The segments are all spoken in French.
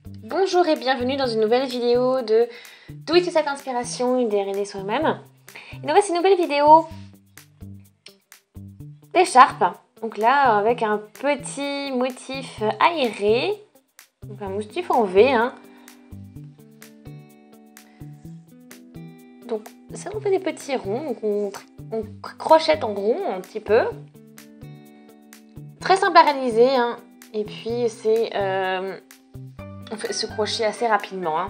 Bonjour et bienvenue dans une nouvelle vidéo de Do It Yourself Inspiration, une aider soi-même. Et donc voici une nouvelle vidéo d'écharpe. Donc là avec un petit motif aéré, donc un motif en V. Donc ça on fait des petits ronds, donc on crochette en rond un petit peu. Très simple à réaliser, et puis c'est on fait ce crochet assez rapidement.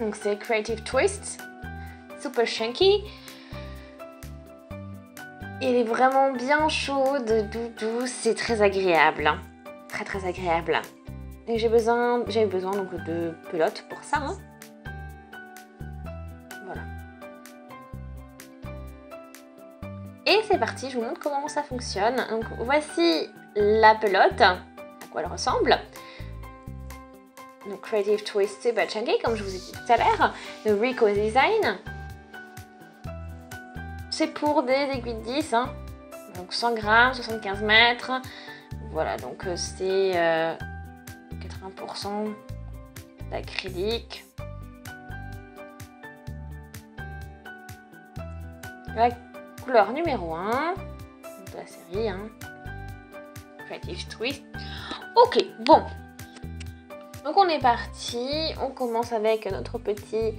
Donc c'est Creative Twist, super chunky. Il est vraiment bien chaude, doudou, c'est très agréable, très agréable. Et j'ai eu besoin donc de pelote pour ça. Voilà. Et c'est parti, je vous montre comment ça fonctionne. Donc voici la pelote, à quoi elle ressemble. Donc Creative Twist Super Chunky, comme je vous ai dit tout à l'heure, le Rico Design. C'est pour des aiguilles de 10, donc 100 grammes, 75 mètres. Voilà, donc c'est 80% d'acrylique. La couleur numéro 1 de la série, Creative Twist. Ok, bon. Donc on est parti, on commence avec notre petit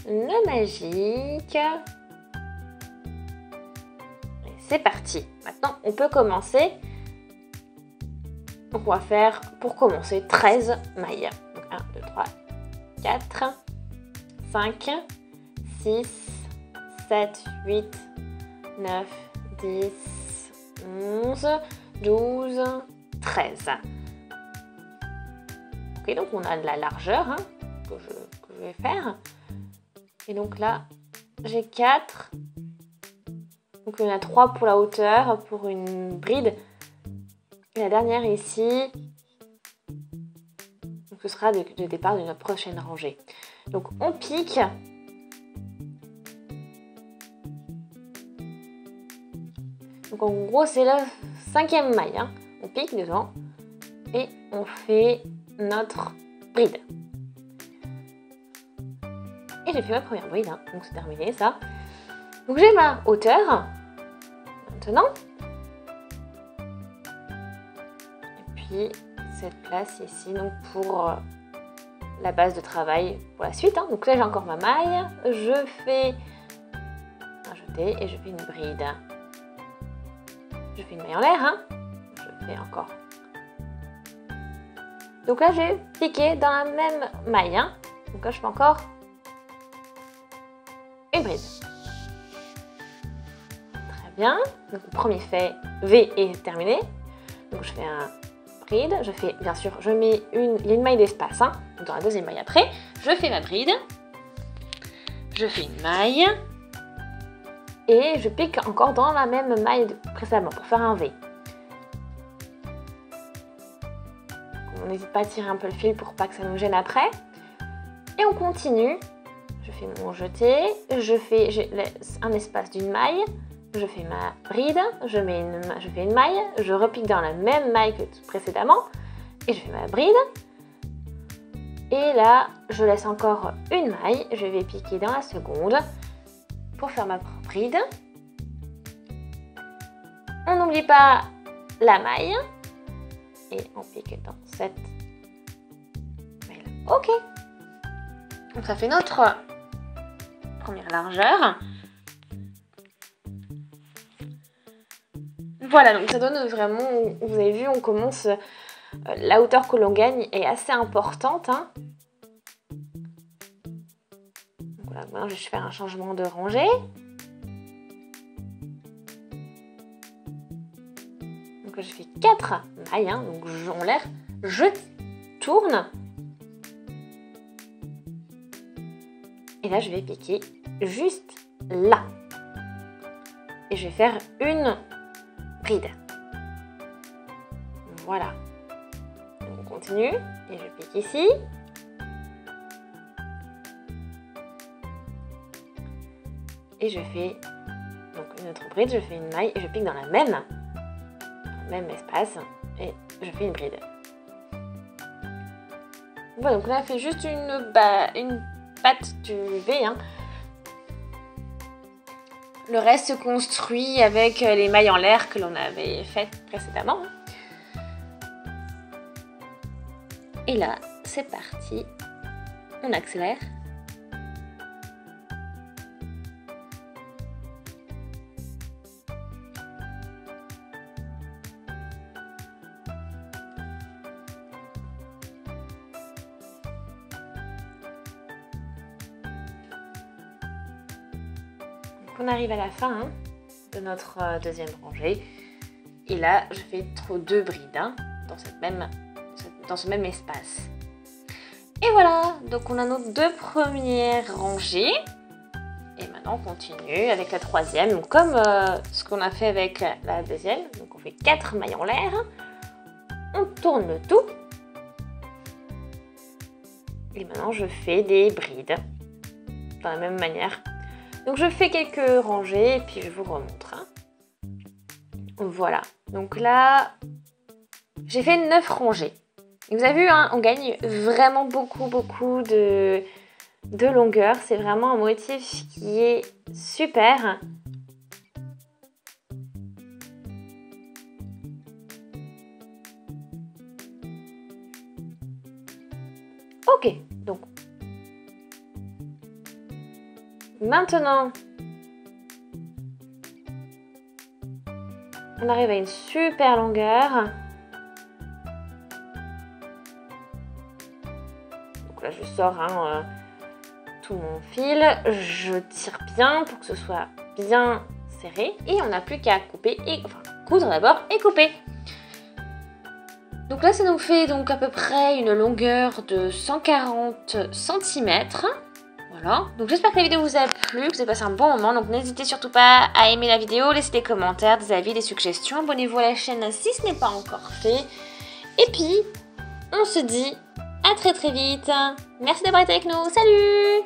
nœud magique. Et c'est parti. Maintenant on peut commencer. Donc on va faire pour commencer 13 mailles. Donc 1, 2, 3, 4, 5, 6, 7, 8, 9, 10, 11, 12, 13. Ok, donc on a de la largeur que je vais faire. Et donc là, j'ai 4. Donc il y en a 3 pour la hauteur, pour une bride. Et la dernière ici, donc ce sera le départ de notre prochaine rangée. Donc on pique. Donc en gros, c'est la 5e maille. On pique dedans et on fait notre bride. Et j'ai fait ma première bride, donc c'est terminé ça. Donc j'ai ma hauteur maintenant. Et puis cette place ici donc pour la base de travail pour la suite. Donc là j'ai encore ma maille. Je fais un jeté et je fais une bride. Je fais une maille en l'air. Je fais encore. Donc là, j'ai piqué dans la même maille. Donc là, je fais encore une bride. Très bien. Donc le premier fait V est terminé. Donc je fais un bride. Je fais, bien sûr, je mets une maille d'espace. Donc dans la deuxième maille après, je fais ma bride. Je fais une maille. Et je pique encore dans la même maille précédemment pour faire un V. On n'hésite pas à tirer un peu le fil pour pas que ça nous gêne après. Et on continue. Je fais mon jeté. J'ai un espace d'une maille. Je fais ma bride. Je fais une maille. Je repique dans la même maille que précédemment. Et je fais ma bride. Et là, je laisse encore une maille. Je vais piquer dans la seconde pour faire ma bride. On n'oublie pas la maille. Et on pique dans cette maille. Ok. Donc ça fait notre première largeur. Voilà, donc ça donne vraiment, vous avez vu, on commence, la hauteur que l'on gagne est assez importante. Donc voilà, maintenant je vais faire un changement de rangée. Donc je fais 4 mailles, donc en l'air, je tourne. Et là, je vais piquer juste là. Et je vais faire une bride. Voilà. Donc on continue. Et je pique ici. Et je fais donc une autre bride. Je fais une maille et je pique dans la même espace. Et je fais une bride. Voilà, donc là, on a fait juste une patte du V. Hein. Le reste se construit avec les mailles en l'air que l'on avait faites précédemment. Et là, c'est parti. On accélère. On arrive à la fin de notre deuxième rangée. Et là, je fais deux brides dans ce même espace. Et voilà, donc on a nos deux premières rangées. Et maintenant, on continue avec la troisième. Donc, comme ce qu'on a fait avec la deuxième. Donc, on fait 4 mailles en l'air. On tourne le tout. Et maintenant, je fais des brides. De la même manière. Donc je fais quelques rangées et puis je vous remontre. Hein. Voilà. Donc là, j'ai fait 9 rangées. Et vous avez vu, hein, on gagne vraiment beaucoup de longueur. C'est vraiment un motif qui est super. Ok, donc maintenant, on arrive à une super longueur. Donc là, je sors tout mon fil. Je tire bien pour que ce soit bien serré. Et on n'a plus qu'à couper coudre d'abord et couper. Donc là, ça nous fait donc à peu près une longueur de 140 cm. Voilà, donc j'espère que la vidéo vous a plu, que vous avez passé un bon moment. Donc n'hésitez surtout pas à aimer la vidéo, laisser des commentaires, des avis, des suggestions. Abonnez-vous à la chaîne si ce n'est pas encore fait. Et puis, on se dit à très vite. Merci d'avoir été avec nous. Salut!